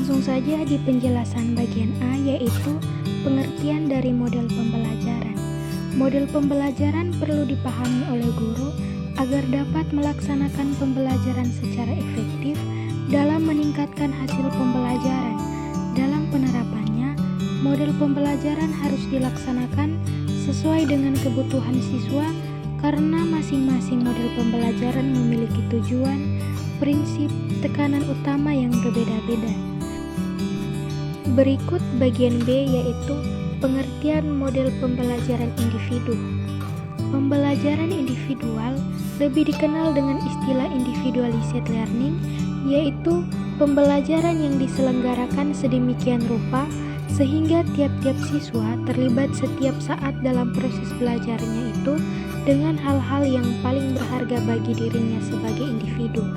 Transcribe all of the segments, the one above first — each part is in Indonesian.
Langsung saja di penjelasan bagian A, yaitu pengertian dari model pembelajaran. Model pembelajaran perlu dipahami oleh guru agar dapat melaksanakan pembelajaran secara efektif dalam meningkatkan hasil pembelajaran. Dalam penerapannya, model pembelajaran harus dilaksanakan sesuai dengan kebutuhan siswa karena masing-masing model pembelajaran memiliki tujuan, prinsip, tekanan utama yang berbeda-beda. Berikut bagian B, yaitu pengertian model pembelajaran individu. Pembelajaran individual lebih dikenal dengan istilah individualized learning, yaitu pembelajaran yang diselenggarakan sedemikian rupa sehingga tiap-tiap siswa terlibat setiap saat dalam proses belajarnya itu dengan hal-hal yang paling berharga bagi dirinya sebagai individu.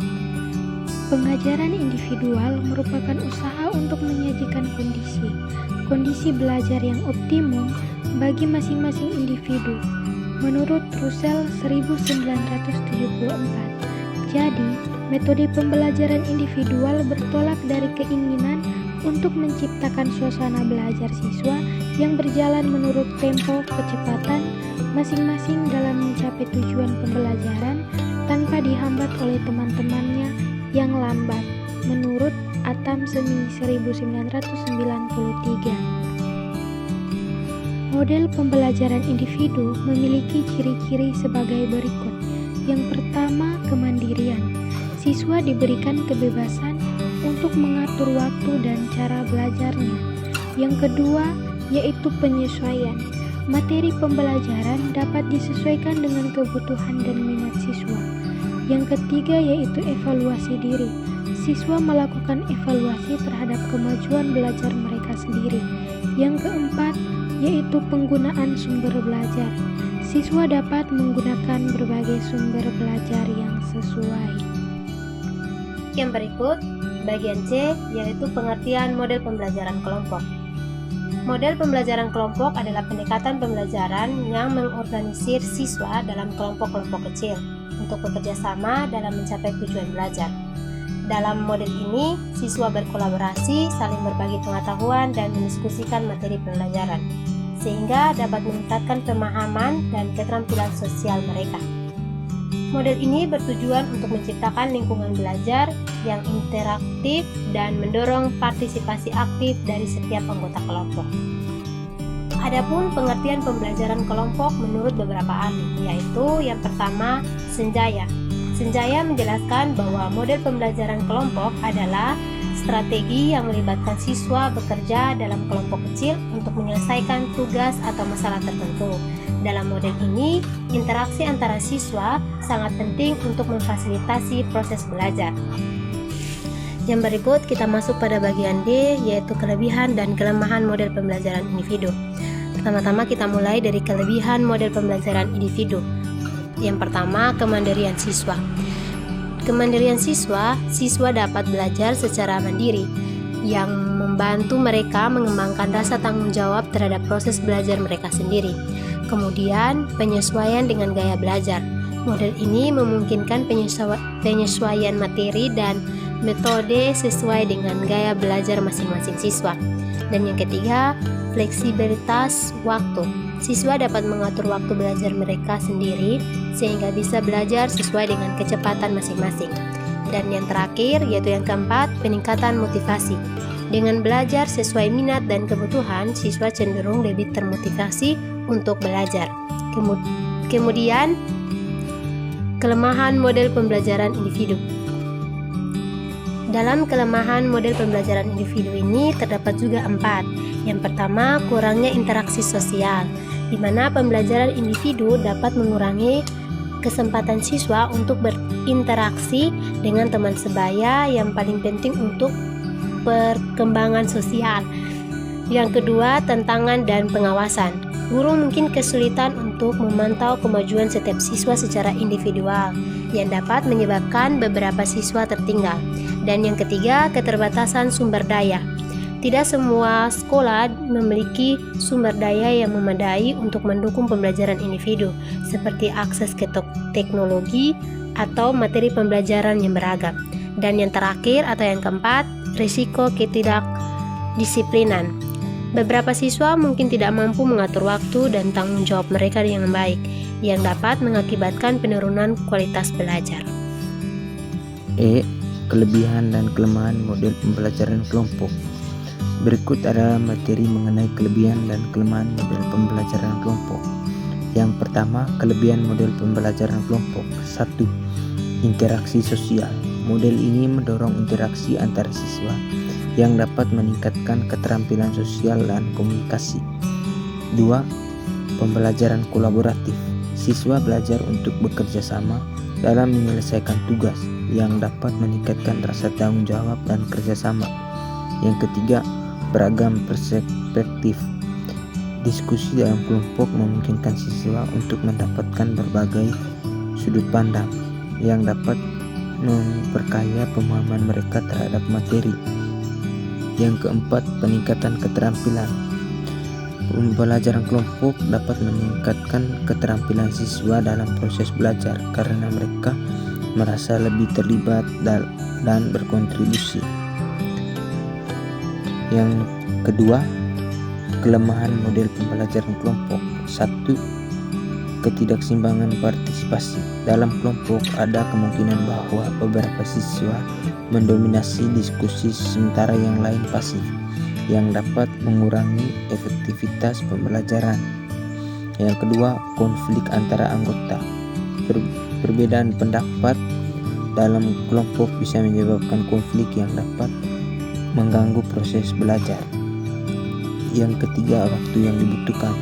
Pengajaran individual merupakan usaha untuk menyajikan kondisi belajar yang optimum bagi masing-masing individu. Menurut Russell 1974, jadi metode pembelajaran individual bertolak dari keinginan untuk menciptakan suasana belajar siswa yang berjalan menurut tempo kecepatan masing-masing dalam mencapai tujuan pembelajaran tanpa dihambat oleh teman-temannya yang lambat, menurut Atam Semi 1993. Model pembelajaran individu memiliki ciri-ciri sebagai berikut. Yang pertama, kemandirian. Siswa diberikan kebebasan untuk mengatur waktu dan cara belajarnya. Yang kedua, yaitu penyesuaian. Materi pembelajaran dapat disesuaikan dengan kebutuhan dan minat siswa. Yang ketiga, yaitu evaluasi diri. Siswa melakukan evaluasi terhadap kemajuan belajar mereka sendiri. Yang keempat, yaitu penggunaan sumber belajar. Siswa dapat menggunakan berbagai sumber belajar yang sesuai. Yang berikut, bagian C, yaitu pengertian model pembelajaran kelompok. Model pembelajaran kelompok adalah pendekatan pembelajaran yang mengorganisir siswa dalam kelompok-kelompok kecil untuk bekerja sama dalam mencapai tujuan belajar. Dalam model ini, siswa berkolaborasi, saling berbagi pengetahuan, dan mendiskusikan materi pembelajaran, sehingga dapat meningkatkan pemahaman dan keterampilan sosial mereka. Model ini bertujuan untuk menciptakan lingkungan belajar yang interaktif dan mendorong partisipasi aktif dari setiap anggota kelompok. Adapun pengertian pembelajaran kelompok menurut beberapa ahli, yaitu yang pertama, Senjaya. Senjaya menjelaskan bahwa model pembelajaran kelompok adalah strategi yang melibatkan siswa bekerja dalam kelompok kecil untuk menyelesaikan tugas atau masalah tertentu. Dalam model ini, interaksi antara siswa sangat penting untuk memfasilitasi proses belajar. Yang berikut kita masuk pada bagian D, yaitu kelebihan dan kelemahan model pembelajaran individu. Pertama-tama kita mulai dari kelebihan model pembelajaran individu. Yang pertama, kemandirian siswa. Kemandirian siswa dapat belajar secara mandiri, yang membantu mereka mengembangkan rasa tanggung jawab terhadap proses belajar mereka sendiri. Kemudian, penyesuaian dengan gaya belajar. Model ini memungkinkan penyesuaian materi dan metode sesuai dengan gaya belajar masing-masing siswa. Dan yang ketiga, fleksibilitas waktu. Siswa dapat mengatur waktu belajar mereka sendiri sehingga bisa belajar sesuai dengan kecepatan masing-masing. Dan yang terakhir, yaitu yang keempat, peningkatan motivasi. Dengan belajar sesuai minat dan kebutuhan, siswa cenderung lebih termotivasi untuk belajar. Kemudian, kelemahan model pembelajaran individu. Dalam kelemahan model pembelajaran individu ini terdapat juga 4. Yang pertama, kurangnya interaksi sosial, di mana pembelajaran individu dapat mengurangi kesempatan siswa untuk berinteraksi dengan teman sebaya yang paling penting untuk perkembangan sosial. Yang kedua, tantangan dan pengawasan. Guru mungkin kesulitan untuk memantau kemajuan setiap siswa secara individual, yang dapat menyebabkan beberapa siswa tertinggal. Dan yang ketiga, keterbatasan sumber daya. Tidak semua sekolah memiliki sumber daya yang memadai untuk mendukung pembelajaran individu, seperti akses ke teknologi atau materi pembelajaran yang beragam. Dan yang terakhir atau yang keempat, risiko ketidakdisiplinan. Beberapa siswa mungkin tidak mampu mengatur waktu dan tanggung jawab mereka dengan baik, yang dapat mengakibatkan penurunan kualitas belajar. Kelebihan dan kelemahan model pembelajaran kelompok. Berikut adalah materi mengenai kelebihan dan kelemahan model pembelajaran kelompok. Yang pertama, kelebihan model pembelajaran kelompok. 1. Interaksi sosial. Model ini mendorong interaksi antar siswa yang dapat meningkatkan keterampilan sosial dan komunikasi. 2. Pembelajaran kolaboratif. Siswa belajar untuk bekerja sama dalam menyelesaikan tugas yang dapat meningkatkan rasa tanggung jawab dan kerjasama. Yang ketiga, beragam perspektif. Diskusi dalam kelompok memungkinkan siswa untuk mendapatkan berbagai sudut pandang yang dapat memperkaya pemahaman mereka terhadap materi. Yang keempat, peningkatan keterampilan. Pembelajaran kelompok dapat meningkatkan keterampilan siswa dalam proses belajar karena mereka merasa lebih terlibat dan berkontribusi. Yang kedua, kelemahan model pembelajaran kelompok. 1. Ketidakseimbangan partisipasi. Dalam kelompok ada kemungkinan bahwa beberapa siswa mendominasi diskusi sementara yang lain pasif, yang dapat mengurangi efektivitas pembelajaran. Yang kedua, konflik antara anggota. Perbedaan pendapat dalam kelompok bisa menyebabkan konflik yang dapat mengganggu proses belajar. Yang ketiga, waktu yang dibutuhkan.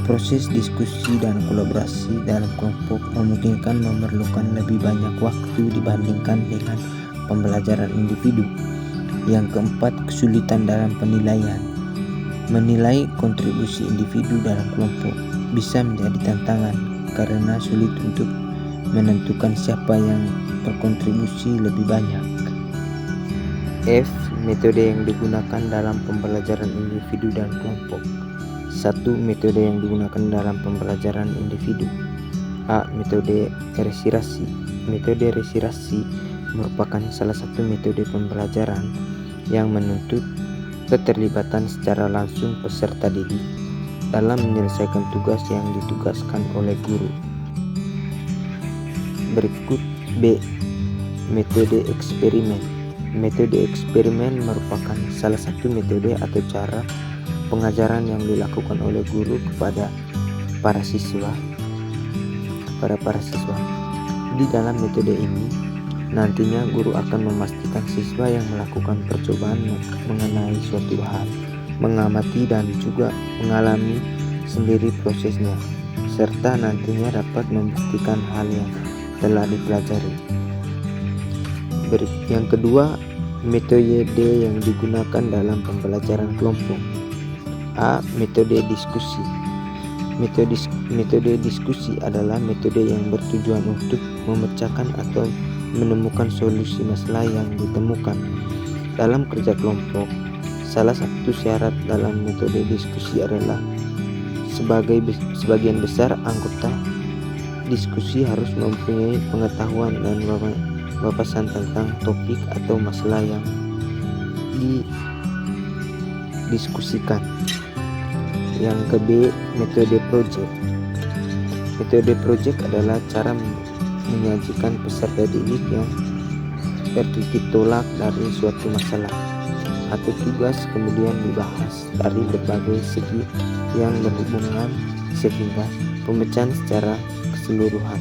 Proses diskusi dan kolaborasi dalam kelompok memungkinkan memerlukan lebih banyak waktu dibandingkan dengan pembelajaran individu. Yang keempat, kesulitan dalam penilaian. Menilai kontribusi individu dalam kelompok bisa menjadi tantangan karena sulit untuk menentukan siapa yang berkontribusi lebih banyak. Metode yang digunakan dalam pembelajaran individu dan kelompok. 1. Metode yang digunakan dalam pembelajaran individu. Metode resirasi. Metode resirasi merupakan salah satu metode pembelajaran yang menuntut keterlibatan secara langsung peserta didik dalam menyelesaikan tugas yang ditugaskan oleh guru. Berikut B. Metode eksperimen. Metode eksperimen merupakan salah satu metode atau cara pengajaran yang dilakukan oleh guru kepada para siswa. Di dalam metode ini, nantinya guru akan memastikan siswa yang melakukan percobaan mengenai suatu hal, mengamati dan juga mengalami sendiri prosesnya, serta nantinya dapat membuktikan hal yang telah dipelajari. Yang kedua, metode yang digunakan dalam pembelajaran kelompok. Metode diskusi. Metode diskusi adalah metode yang bertujuan untuk memecahkan atau menemukan solusi masalah yang ditemukan dalam kerja kelompok. Salah satu syarat dalam metode diskusi adalah sebagian besar anggota diskusi harus mempunyai pengetahuan dan wawasan tentang topik atau masalah yang didiskusikan. Yang kedua, metode project. Metode project adalah cara menyajikan peserta didik yang tertitik tolak dari suatu masalah atau tugas, kemudian dibahas dari berbagai segi yang berhubungan sehingga pemecahan secara keseluruhan.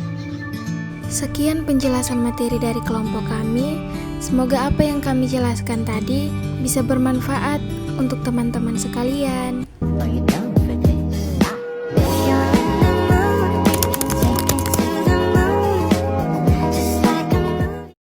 Sekian penjelasan materi dari kelompok kami. Semoga apa yang kami jelaskan tadi bisa bermanfaat untuk teman-teman sekalian.